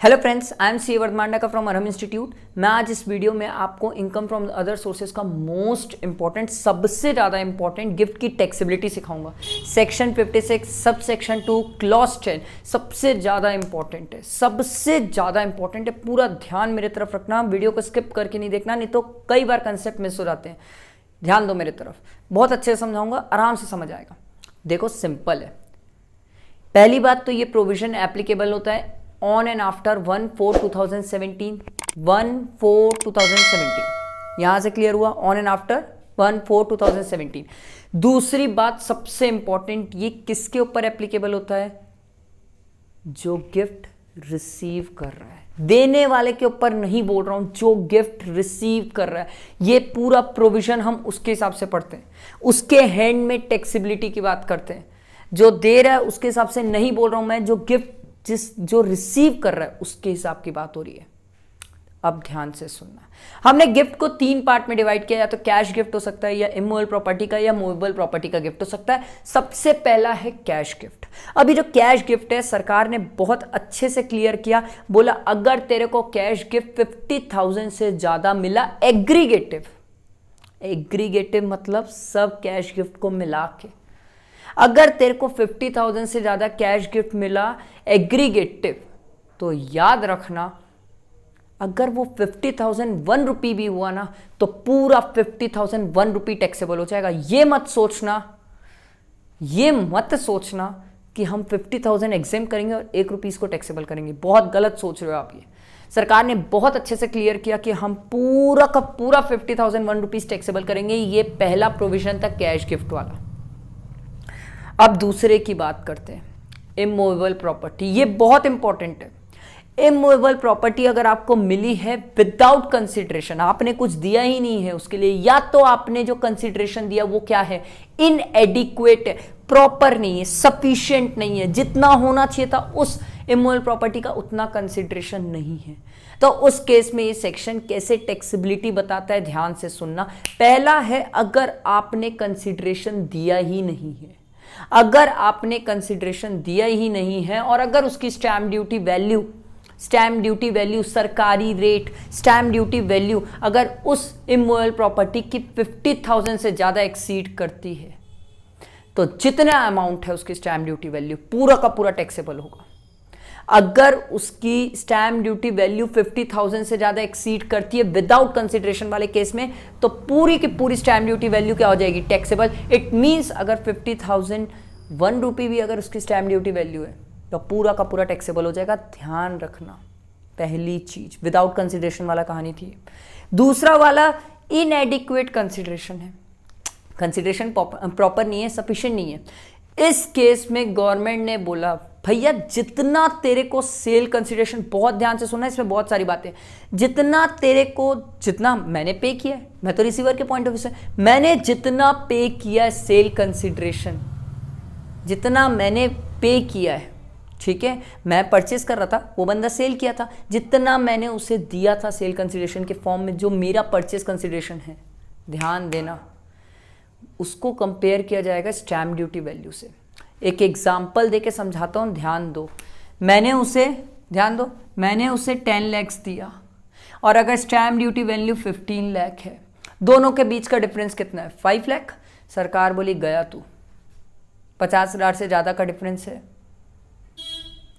Hello friends, I am C वर्धमांडा का from Arham institute. मैं आज इस वीडियो में आपको इनकम फ्रॉम अदर सोर्सेज का मोस्ट इंपॉर्टेंट, सबसे ज़्यादा इंपॉर्टेंट गिफ्ट की टैक्सेबिलिटी सिखाऊंगा। सेक्शन 56 सब सेक्शन 2 क्लॉज 10 सबसे ज़्यादा इंपॉर्टेंट है, सबसे ज़्यादा इंपॉर्टेंट है। पूरा ध्यान मेरे तरफ रखना, वीडियो को स्किप करके नहीं देखना, नहीं तो कई बार कंसेप्ट मिस हो जाते हैं। ध्यान दो मेरे तरफ, बहुत अच्छे से समझाऊंगा, आराम से समझ आएगा। देखो सिंपल है। पहली बात तो ये प्रोविजन एप्लीकेबल होता है ऑन एंड आफ्टर 1/4/2017, 1/4/2017। यहां से क्लियर हुआ, ऑन एंड आफ्टर 1/4/2017। दूसरी बात सबसे इंपॉर्टेंट, ये किसके ऊपर एप्लीकेबल होता है? जो गिफ्ट रिसीव कर रहा है, देने वाले के ऊपर नहीं बोल रहा हूं, जो गिफ्ट रिसीव कर रहा है। ये पूरा प्रोविजन हम उसके हिसाब से पढ़ते हैं, उसके हैंड में टैक्सेबिलिटी की बात करते हैं। जो दे रहा है उसके हिसाब से नहीं बोल रहा हूं मैं, जो गिफ्ट जो रिसीव कर रहा है उसके हिसाब की बात हो रही है। अब ध्यान से सुनना, हमने गिफ्ट को 3 पार्ट में डिवाइड किया, या तो कैश गिफ्ट हो सकता है, या इमूवेबल प्रॉपर्टी का, या मूवेबल प्रॉपर्टी का गिफ्ट हो सकता है। सबसे पहला है कैश गिफ्ट। अभी जो कैश गिफ्ट है, सरकार ने बहुत अच्छे से क्लियर किया, बोला अगर तेरे को कैश गिफ्ट 50,000 से ज्यादा मिला, एग्रीगेटिव मतलब सब कैश गिफ्ट को मिला के, अगर तेरे को 50,000 से ज्यादा कैश गिफ्ट मिला एग्रीगेटिव, तो याद रखना अगर वो 50,000 1 रुपी भी हुआ ना, तो पूरा 50,000 1 रुपी टैक्सेबल हो जाएगा। ये मत सोचना कि हम 50,000 एग्जेम करेंगे और 1 रुपीज को टैक्सेबल करेंगे। बहुत गलत सोच रहे हो आप। ये सरकार ने बहुत अच्छे से क्लियर किया कि हम पूरा का पूरा 50,000 1 रुपीज टैक्सेबल करेंगे। ये पहला प्रोविजन था कैश गिफ्ट वाला। अब दूसरे की बात करते हैं, इमूवेबल प्रॉपर्टी। ये बहुत इंपॉर्टेंट है। इमूवेबल प्रॉपर्टी अगर आपको मिली है विदाउट कंसिडरेशन, आपने कुछ दिया ही नहीं है उसके लिए, या तो आपने जो कंसिडरेशन दिया वो क्या है, इनएडिक्वेट है, प्रॉपर नहीं है, सफिशिएंट नहीं है, जितना होना चाहिए था उस इमूवेबल प्रॉपर्टी का उतना कंसिडरेशन नहीं है, तो उस केस में ये सेक्शन कैसे टैक्सेबिलिटी बताता है, ध्यान से सुनना। पहला है, अगर आपने कंसिडरेशन दिया ही नहीं है, अगर आपने कंसिडरेशन दिया ही नहीं है, और अगर उसकी स्टैम्प ड्यूटी वैल्यू सरकारी रेट, स्टैम्प ड्यूटी वैल्यू अगर उस इमूवेबल प्रॉपर्टी की 50,000 से ज्यादा एक्सीड करती है, तो जितना अमाउंट है उसकी स्टैम्प ड्यूटी वैल्यू पूरा का पूरा टैक्सेबल होगा। अगर उसकी स्टैम्प ड्यूटी वैल्यू 50,000 से ज्यादा एक्सीड करती है विदाउट कंसिडरेशन वाले केस में, तो पूरी की पूरी स्टैम्प ड्यूटी वैल्यू क्या हो जाएगी, टैक्सेबल। इट मींस अगर 50,000 1 रुपी भी अगर उसकी स्टैम्प ड्यूटी वैल्यू है, तो पूरा का पूरा टैक्सेबल हो जाएगा। ध्यान रखना, पहली चीज विदाउट कंसिडरेशन वाला कहानी थी। दूसरा वाला इनएडिक्वेट कंसिडरेशन है, कंसिडरेशन प्रॉपर नहीं है, सफिशिएंट नहीं है। इस केस में गवर्नमेंट ने बोला भैया जितना तेरे को सेल कंसिडरेशन, बहुत ध्यान से सुनना, इसमें बहुत सारी बातें, जितना मैंने पे किया है, मैं तो रिसीवर के पॉइंट ऑफ व्यू से, मैंने जितना पे किया है सेल कंसिडरेशन, जितना मैंने पे किया है, ठीक है, मैं परचेस कर रहा था, वो बंदा सेल किया था, जितना मैंने उसे दिया था सेल कंसिडरेशन के फॉर्म में, जो मेरा परचेस कंसिडरेशन है, ध्यान देना, उसको कंपेयर किया जाएगा स्टैम्प ड्यूटी वैल्यू से। एक एग्जाम्पल देके समझाता हूं, ध्यान दो। मैंने उसे 10 लाख दिया, और अगर स्टैम्प ड्यूटी वैल्यू 15 लाख है, दोनों के बीच का डिफरेंस कितना है, 5 लाख। सरकार बोली गया तू, 50,000 से ज्यादा का डिफरेंस है,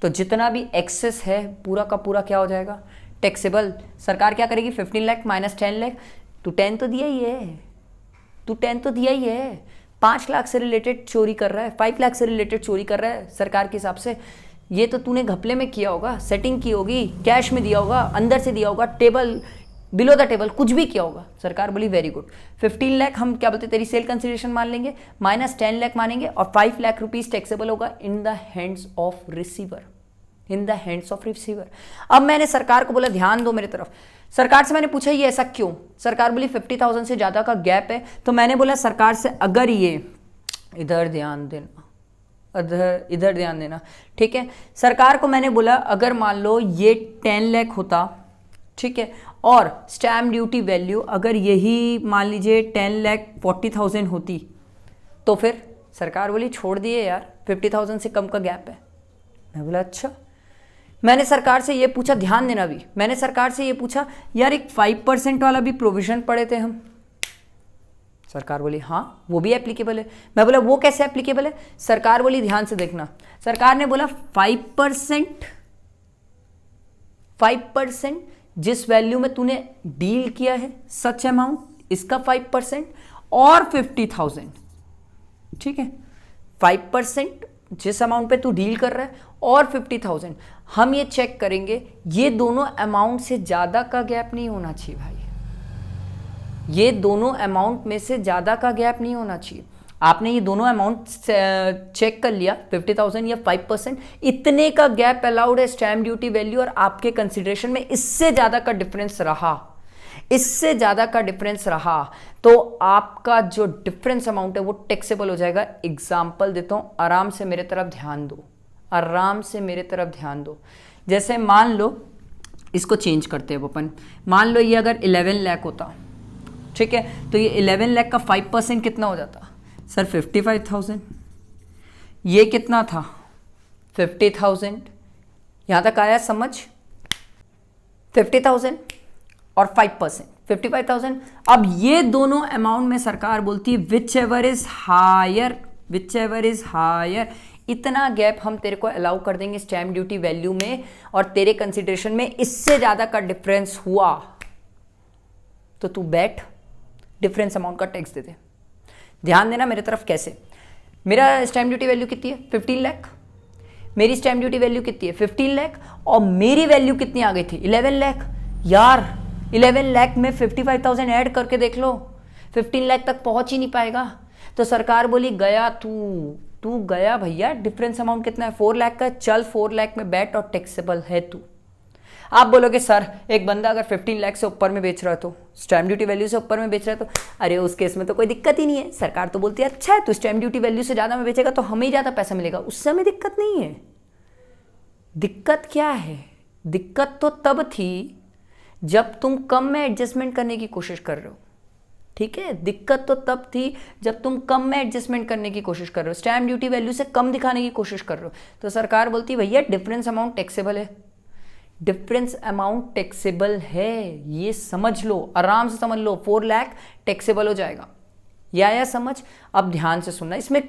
तो जितना भी एक्सेस है पूरा का पूरा क्या हो जाएगा, टैक्सेबल। सरकार क्या करेगी, 15 लाख माइनस 10 लाख, तू 10 तो दिया ही है, 5 लाख से रिलेटेड चोरी कर रहा है, 5 लाख से रिलेटेड चोरी कर रहा है सरकार के हिसाब से। ये तो तूने घपले में किया होगा, सेटिंग की होगी, कैश में दिया होगा, अंदर से दिया होगा, टेबल बिलो द टेबल कुछ भी किया होगा। सरकार बोली वेरी गुड, 15 लाख हम क्या बोलते तेरी सेल कंसिडरेशन मान लेंगे, माइनस 10 लाख मानेंगे, और 5 लाख रुपीज टैक्सेबल होगा in the hands of receiver, अब मैंने सरकार को बोला ध्यान दो मेरे तरफ, सरकार से मैंने पूछा ये ऐसा क्यों, सरकार बोली 50,000 से ज्यादा का गैप है, तो मैंने बोला सरकार से अगर ये इधर ध्यान देना, ठीक है, सरकार को मैंने बोला अगर मान लो ये 10 लाख होता, ठीक है, और स्टैम्प ड्यूटी वैल्यू अगर यही मान लीजिए 10,40,000 होती, तो फिर सरकार बोली छोड़ दिए यार, 50,000 से कम का गैप है। मैं बोला अच्छा मैंने सरकार से ये पूछा, ध्यान देना भी, मैंने सरकार से ये पूछा यार एक 5% वाला भी प्रोविजन पढ़े थे हम। सरकार बोली हाँ वो भी एप्लीकेबल है। मैं बोला वो कैसे एप्लीकेबल है? सरकार बोली ध्यान से देखना, सरकार ने बोला 5% जिस वैल्यू में तूने डील किया है सच अमाउंट, इसका 5% और 50,000, ठीक है, 5% जिस अमाउंट पे तू डील कर रहा है और 50,000, हम ये चेक करेंगे ये दोनों अमाउंट से ज़्यादा का गैप नहीं होना चाहिए भाई, ये दोनों अमाउंट में से ज़्यादा का गैप नहीं होना चाहिए। आपने ये दोनों अमाउंट चेक कर लिया 50,000 या 5%, इतने का गैप अलाउड है स्टैम्प ड्यूटी वैल्यू और आपके कंसिडरेशन में इससे ज़्यादा का डिफरेंस रहा, इससे ज़्यादा का डिफरेंस रहा तो आपका जो डिफरेंस अमाउंट है वो टैक्सेबल हो जाएगा। एग्जाम्पल देता हूँ, आराम से मेरे तरफ ध्यान दो, आराम से मेरे तरफ ध्यान दो। जैसे मान लो इसको चेंज करते हैं अपन, मान लो ये अगर 11 लाख होता, ठीक है, तो ये 11 लाख का 5% कितना हो जाता सर? 55,000। ये कितना था? 50,000। यहां तक आया समझ? 50,000 और 5% 55,000। अब ये दोनों अमाउंट में सरकार बोलती है whichever is higher, whichever is higher, इतना गैप हम तेरे को अलाउ कर देंगे स्टैम्प ड्यूटी वैल्यू में और तेरे कंसिडरेशन में इससे ज्यादा का डिफरेंस हुआ तो तू बैठ डिफरेंस अमाउंट का टैक्स दे दे। ध्यान देना मेरे तरफ कैसे, मेरा स्टैम्प ड्यूटी वैल्यू कितनी है? 15 लाख। मेरी स्टैम्प ड्यूटी वैल्यू कितनी है? 15 लाख। और मेरी वैल्यू कितनी आ गई थी? 11 लाख। यार 11 लाख में 55,000 ऐड करके देख लो, 15 लाख तक पहुंच ही नहीं पाएगा। तो सरकार बोली गया तू गया भैया, डिफरेंस अमाउंट कितना है? 4 लाख का। चल 4 लाख में बैठ और टैक्सेबल है तू। आप बोलोगे सर एक बंदा अगर 15 लाख से ऊपर में बेच रहा है तो, स्टैम्प ड्यूटी वैल्यू से ऊपर में बेच रहा है तो, अरे उस केस में तो कोई दिक्कत ही नहीं है। सरकार तो बोलती है अच्छा है तो स्टैम्प ड्यूटी वैल्यू से ज़्यादा में बेचेगा तो हमें ही ज़्यादा पैसा मिलेगा, उससे हमें दिक्कत नहीं है। दिक्कत क्या है? दिक्कत तो तब थी जब तुम कम में एडजस्टमेंट करने की कोशिश कर रहे हो, ठीक है। दिक्कत तो तब थी जब तुम कम में एडजस्टमेंट करने की कोशिश कर रहे हो, स्टैम्प ड्यूटी वैल्यू से कम दिखाने की कोशिश कर रहे हो। तो सरकार बोलती है भैया डिफरेंस अमाउंट टैक्सेबल है, डिफरेंस अमाउंट टैक्सेबल है, ये समझ लो, आराम से समझ लो। 4 लाख टैक्सेबल हो जाएगा, या समझ। अब ध्यान से सुनना, इसमें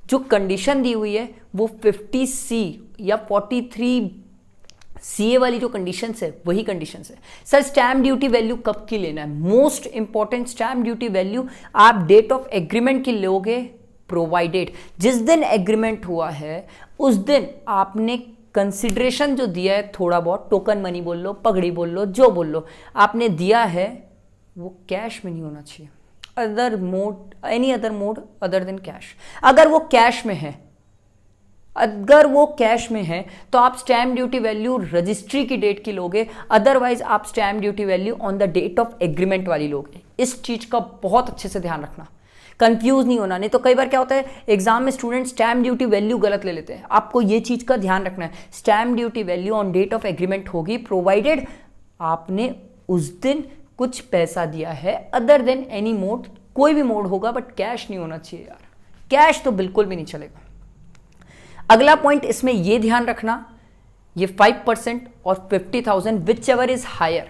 जो कंडीशन दी हुई है वो 50C या 43CA वाली जो कंडीशंस है वही कंडीशंस है। सर स्टैम्प ड्यूटी वैल्यू कब की लेना है? Most important, stamp duty value आप डेट ऑफ एग्रीमेंट की लोगे, प्रोवाइडेड जिस दिन एग्रीमेंट हुआ है उस दिन आपने कंसिडरेशन जो दिया है, थोड़ा बहुत टोकन मनी बोल लो, पगड़ी बोल लो, जो बोल लो, आपने दिया है वो कैश में नहीं होना चाहिए। Other mode, any other mode other than cash. अगर वो कैश में है, अगर वो कैश में है तो आप स्टैम्प ड्यूटी वैल्यू रजिस्ट्री की डेट की लोगे, अदरवाइज आप stamp duty value on the date of agreement वाली लोगे। इस चीज का बहुत अच्छे से ध्यान रखना, कंफ्यूज नहीं होना। नहीं तो कई बार क्या होता है एग्जाम में स्टूडेंट स्टैम्प ड्यूटी वैल्यू गलत ले लेते हैं। आपको ये चीज का ध्यान रखना है, stamp duty value on date of agreement होगी प्रोवाइडेड आपने उस दिन कुछ पैसा दिया है, अदर देन एनी मोड, कोई भी मोड होगा बट कैश नहीं होना चाहिए यार, कैश तो बिल्कुल भी नहीं चलेगा। अगला पॉइंट इसमें यह ध्यान रखना, ये 5% और 50,000 whichever is higher,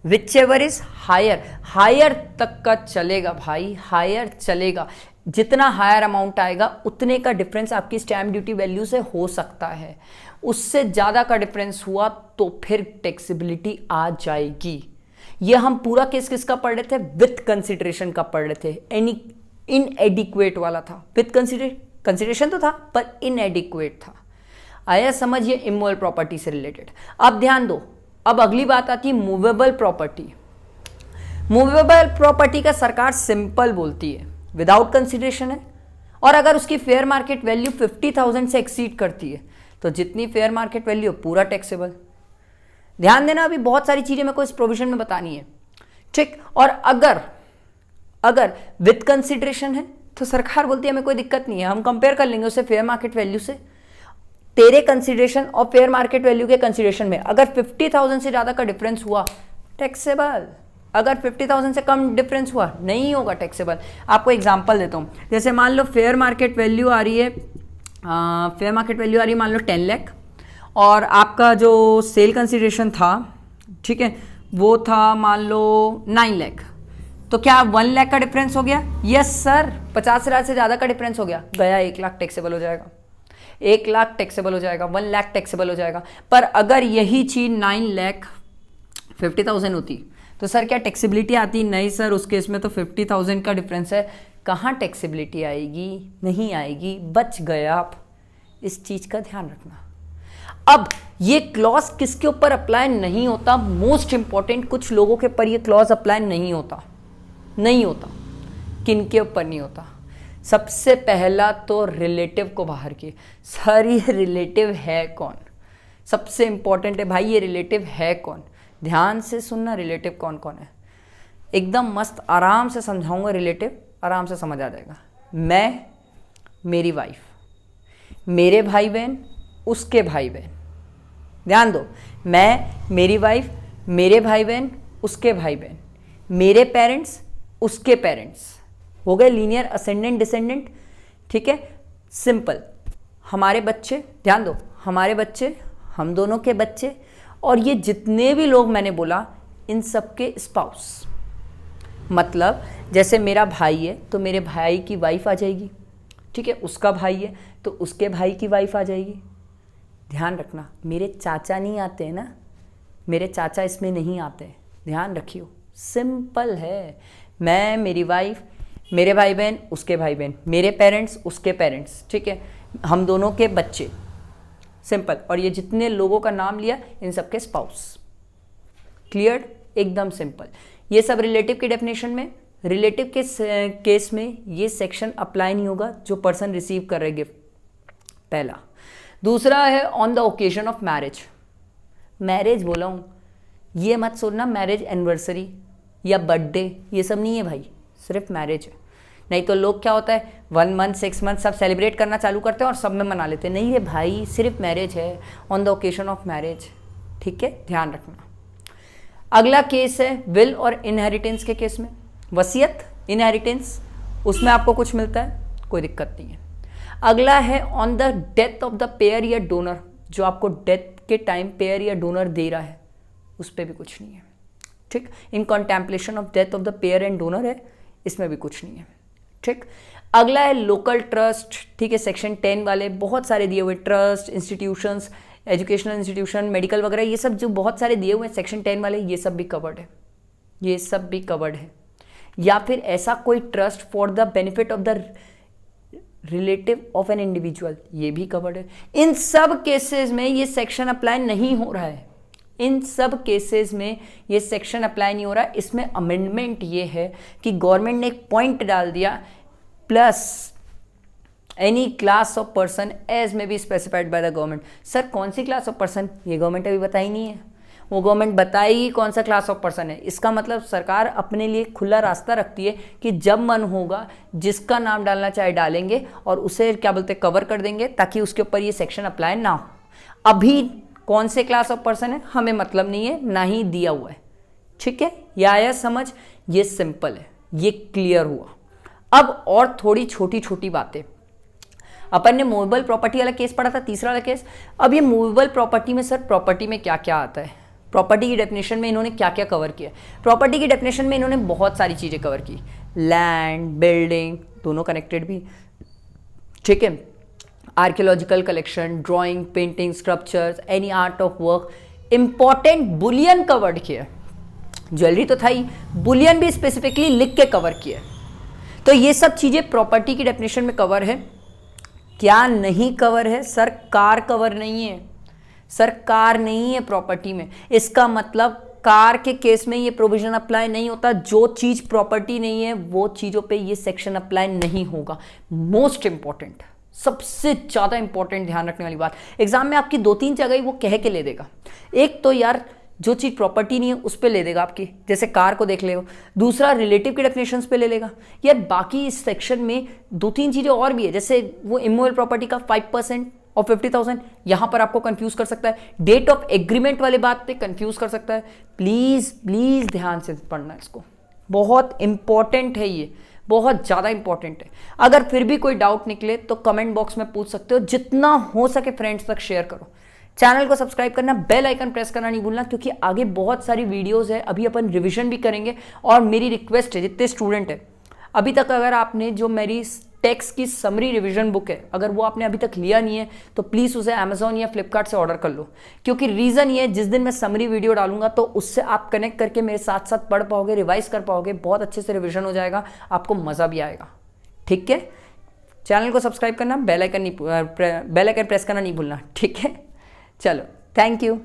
whichever is higher, higher तक का चलेगा भाई, हायर चलेगा। जितना हायर अमाउंट आएगा उतने का डिफरेंस आपकी स्टैम्प ड्यूटी वैल्यू से हो सकता है, उससे ज़्यादा का डिफरेंस हुआ तो फिर टैक्सेबिलिटी आ जाएगी। ये हम पूरा केस किसका पढ़ रहे थे? विथ कंसिडरेशन का पढ़ रहे थे, एनी इनएडिक्वेट वाला था। विथ कंसिडरेशन तो था पर इनएडिक्वेट था। आया समझ? ये इमोरल प्रॉपर्टी से रिलेटेड। अब ध्यान दो, अब अगली बात आती है मूवेबल प्रॉपर्टी। मूवेबल प्रॉपर्टी का सरकार सिंपल बोलती है विदाउट कंसिडरेशन है, और अगर उसकी फेयर मार्केट वैल्यू 50,000 से एक्सीड करती है तो जितनी फेयर मार्केट वैल्यू पूरा टैक्सेबल। ध्यान देना, अभी बहुत सारी चीजें मेरे को इस प्रोविजन में बतानी है, ठीक। और अगर विद कंसिडरेशन है तो सरकार बोलती है हमें कोई दिक्कत नहीं है, हम कंपेयर कर लेंगे उसे फेयर मार्केट वैल्यू से। तेरे कंसिडरेशन और फेयर मार्केट वैल्यू के कंसिडरेशन में अगर 50,000 से ज्यादा का डिफरेंस हुआ टैक्सेबल, अगर 50,000 से कम डिफरेंस हुआ नहीं होगा टैक्सेबल। आपको एग्जांपल देता हूं, जैसे मान लो फेयर मार्केट वैल्यू आ रही है मान लो 10 लाख और आपका जो सेल कंसिडरेशन था, ठीक है, वो था मान लो 9 लाख, तो क्या 1 लाख का डिफरेंस हो गया? यस सर, 50,000 से ज़्यादा का डिफरेंस हो गया, गया 1 लाख टैक्सेबल हो जाएगा, 1 लाख टैक्सेबल हो जाएगा, 1 लाख टैक्सेबल हो जाएगा। पर अगर यही चीज़ 9,50,000 होती तो सर क्या टैक्सेबिलिटी आती? नहीं सर, उस केस में तो 50,000 का डिफरेंस है, कहाँ टैक्सेबिलिटी आएगी? नहीं आएगी, बच गए आप। इस चीज़ का ध्यान रखना। अब ये क्लॉज किसके ऊपर अप्लाई नहीं होता? मोस्ट इंपॉर्टेंट, कुछ लोगों के ऊपर ये क्लॉज अप्लाई नहीं होता। नहीं होता। किन के ऊपर नहीं होता? सबसे पहला तो रिलेटिव को बाहर किए। सर ये रिलेटिव है कौन? सबसे इंपॉर्टेंट है भाई, ये रिलेटिव है कौन? ध्यान से सुनना, रिलेटिव कौन कौन है, एकदम मस्त आराम से समझाऊंगा, रिलेटिव आराम से समझ आ जाएगा। मैं, मेरी वाइफ, मेरे भाई बहन, उसके भाई बहन, ध्यान दो, मैं, मेरी वाइफ, मेरे भाई बहन, उसके भाई बहन, मेरे पेरेंट्स, उसके पेरेंट्स, हो गए लीनियर असेंडेंट डिसेंडेंट, ठीक है, सिंपल। हमारे बच्चे, ध्यान दो, हमारे बच्चे, हम दोनों के बच्चे, और ये जितने भी लोग मैंने बोला इन सब के स्पाउस। मतलब जैसे मेरा भाई है तो मेरे भाई की वाइफ आ जाएगी, ठीक है, उसका भाई है तो उसके भाई की वाइफ आ जाएगी। ध्यान रखना, मेरे चाचा नहीं आते हैं ना, मेरे चाचा इसमें नहीं आते, ध्यान रखियो, सिंपल है। मैं, मेरी वाइफ, मेरे भाई बहन, उसके भाई बहन, मेरे पेरेंट्स, उसके पेरेंट्स, ठीक है, हम दोनों के बच्चे, सिंपल। और ये जितने लोगों का नाम लिया इन सबके स्पाउस। क्लियर? एकदम सिंपल। ये सब रिलेटिव की डेफिनेशन में। रिलेटिव के केस में ये सेक्शन अप्लाई नहीं होगा जो पर्सन रिसीव कर रहे गिफ्ट, पहला। दूसरा है on the occasion of marriage. Marriage बोला हूँ, ये मत सोचना मैरिज एनिवर्सरी या बर्थडे, ये सब नहीं है भाई, सिर्फ मैरिज है। नहीं तो लोग क्या होता है 1 मंथ 6 मंथ सब सेलिब्रेट करना चालू करते हैं और सब में मना लेते हैं। नहीं रे भाई, सिर्फ मैरिज है, on the occasion of marriage, ठीक है, ध्यान रखना। अगला केस है विल और इनहेरिटेंस के केस में। वसीयत, इनहेरिटेंस, उसमें आपको कुछ मिलता है, कोई दिक्कत नहीं है। अगला है on the death of the payer या डोनर, जो आपको डेथ के टाइम पेयर या डोनर दे रहा है, उस पर भी कुछ नहीं है, ठीक। In contemplation of death of the payer and donor है, इसमें भी कुछ नहीं है, ठीक। अगला है लोकल ट्रस्ट, ठीक है, सेक्शन 10 वाले बहुत सारे दिए हुए, trust, institutions, educational institution, medical वगैरह, ये सब जो बहुत सारे दिए हुए हैं सेक्शन 10 वाले, ये सब भी कवर्ड है, ये सब भी कवर्ड है। या फिर ऐसा कोई trust for the benefit of the relative of an individual, ये भी कवर्ड है। इन सब केसेस में ये सेक्शन अप्लाई नहीं हो रहा है, इन सब केसेस में ये सेक्शन अप्लाई नहीं हो रहा है। इसमें अमेंडमेंट ये है कि गवर्नमेंट ने एक पॉइंट डाल दिया, plus any class of person as may be specified by the government. Sir कौन सी क्लास ऑफ पर्सन, ये गवर्नमेंट अभी बताई नहीं है, वो गवर्नमेंट बताएगी कौन सा क्लास ऑफ पर्सन है। इसका मतलब सरकार अपने लिए खुला रास्ता रखती है कि जब मन होगा जिसका नाम डालना चाहे डालेंगे और उसे क्या बोलते कवर कर देंगे, ताकि उसके ऊपर ये सेक्शन अप्लाई ना हो। अभी कौन से क्लास ऑफ पर्सन है हमें मतलब नहीं है, ना ही दिया हुआ है, ठीक है, ये आया समझ, ये सिंपल है, ये क्लियर हुआ। अब और थोड़ी छोटी छोटी बातें, अपन ने मूवेबल प्रॉपर्टी वाला केस पढ़ा था, तीसरा वाला केस। अब ये मूवेबल प्रॉपर्टी में सर प्रॉपर्टी में क्या क्या आता है, प्रॉपर्टी की डेफिनेशन में इन्होंने क्या क्या कवर किया। प्रॉपर्टी की डेफिनेशन में इन्होंने बहुत सारी चीज़ें कवर की, लैंड, बिल्डिंग, दोनों कनेक्टेड भी, ठीक है, archaeological collection, drawing, painting, sculptures, any art of work, important Boolean covered किया, ज्वेलरी तो था ही, बुलियन भी स्पेसिफिकली लिख के कवर किया। तो ये सब चीज़ें प्रॉपर्टी की डेफिनेशन में कवर है। क्या नहीं कवर है सर, कार कवर नहीं है, सर कार नहीं है प्रॉपर्टी में। इसका मतलब कार के केस में ये प्रोविजन अप्लाई नहीं होता, जो चीज़ प्रॉपर्टी नहीं है वो चीज़ों पे ये सेक्शन अप्लाई नहीं होगा। मोस्ट इंपॉर्टेंट, सबसे ज़्यादा इंपॉर्टेंट ध्यान रखने वाली बात, एग्जाम में आपकी 2-3 जगह वो कह के ले देगा। एक तो यार जो चीज़ प्रॉपर्टी नहीं है उस पर ले देगा आपकी, जैसे कार को देख ले हो। दूसरा रिलेटिव के डेफिनेशंस पे ले लेगा। यार बाकी इस सेक्शन में 2-3 चीज़ें और भी है, जैसे वो इमूवेबल प्रॉपर्टी का 5% और 50,000 यहाँ पर आपको कंफ्यूज कर सकता है। डेट ऑफ एग्रीमेंट वाले बात पे कंफ्यूज कर सकता है। प्लीज़ प्लीज़ ध्यान से पढ़ना इसको, बहुत इंपॉर्टेंट है ये, बहुत ज़्यादा इंपॉर्टेंट है। अगर फिर भी कोई डाउट निकले तो कमेंट बॉक्स में पूछ सकते हो, जितना हो सके फ्रेंड्स तक शेयर करो। चैनल को सब्सक्राइब करना, बेल आइकन प्रेस करना नहीं भूलना, क्योंकि आगे बहुत सारी वीडियोस है, अभी अपन रिवीजन भी करेंगे। और मेरी रिक्वेस्ट है जितने स्टूडेंट है, अभी तक अगर आपने जो मेरी टेक्स्ट की समरी रिवीजन बुक है, अगर वो आपने अभी तक लिया नहीं है तो प्लीज़ उसे अमेजोन या फ्लिपकार्ट से ऑर्डर कर लो। क्योंकि रीज़न ये, जिस दिन मैं समरी वीडियो डालूंगा तो उससे आप कनेक्ट करके मेरे साथ साथ पढ़ पाओगे, रिवाइज कर पाओगे, बहुत अच्छे से रिवीजन हो जाएगा, आपको मज़ा भी आएगा। ठीक है, चैनल को सब्सक्राइब करना, बेल आइकन प्रेस करना नहीं भूलना। ठीक है, चलो, थैंक यू।